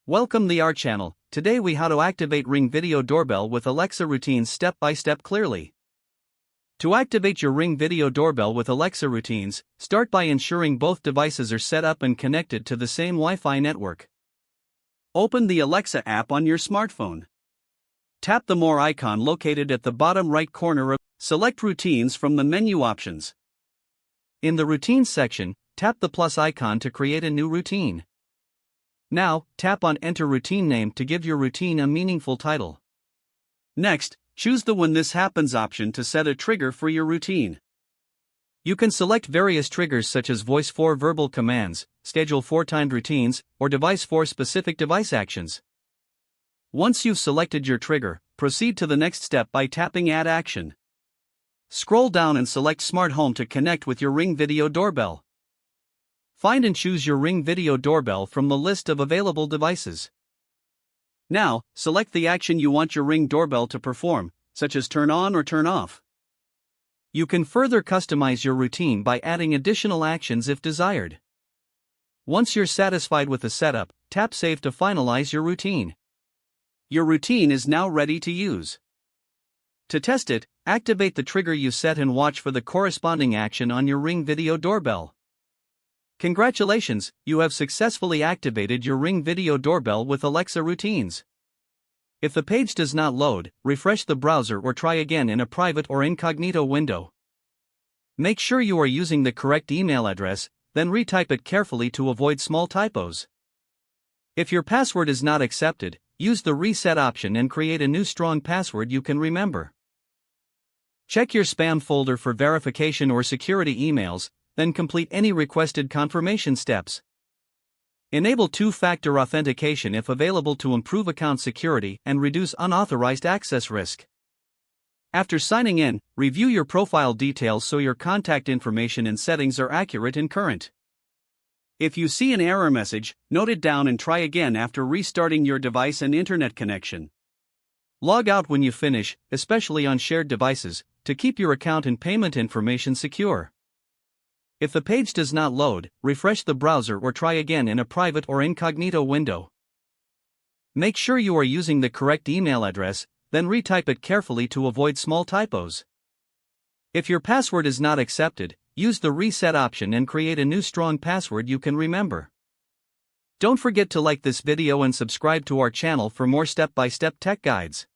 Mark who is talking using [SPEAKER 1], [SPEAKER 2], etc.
[SPEAKER 1] Welcome to our channel. Today we how to activate Ring Video Doorbell with Alexa routines step by step clearly. To activate your Ring Video Doorbell with Alexa routines, start by ensuring both devices are set up and connected to the same Wi-Fi network. Open the Alexa app on your smartphone. Tap the More icon located at the bottom right corner of Select Routines from the menu options. In the Routines section, tap the plus icon to create a new routine. Now, tap on Enter Routine Name to give your routine a meaningful title. Next, choose the When This Happens option to set a trigger for your routine. You can select various triggers such as Voice for verbal commands, Schedule for timed routines, or Device for specific device actions. Once you've selected your trigger, proceed to the next step by tapping Add Action. Scroll down and select Smart Home to connect with your Ring Video Doorbell. Find and choose your Ring Video Doorbell from the list of available devices. Now, select the action you want your Ring doorbell to perform, such as turn on or turn off. You can further customize your routine by adding additional actions if desired. Once you're satisfied with the setup, tap Save to finalize your routine. Your routine is now ready to use. To test it, activate the trigger you set and watch for the corresponding action on your Ring Video Doorbell. Congratulations, you have successfully activated your Ring Video Doorbell with Alexa routines. If the page does not load, refresh the browser or try again in a private or incognito window. Make sure you are using the correct email address, then retype it carefully to avoid small typos. If your password is not accepted, use the Reset option and create a new strong password you can remember. Check your spam folder for verification or security emails, then complete any requested confirmation steps. Enable two-factor authentication if available to improve account security and reduce unauthorized access risk. After signing in, review your profile details so your contact information and settings are accurate and current. If you see an error message, note it down and try again after restarting your device and internet connection. Log out when you finish, especially on shared devices, to keep your account and payment information secure. If the page does not load, refresh the browser or try again in a private or incognito window. Make sure you are using the correct email address, then retype it carefully to avoid small typos. If your password is not accepted, use the Reset option and create a new strong password you can remember. Don't forget to like this video and subscribe to our channel for more step-by-step tech guides.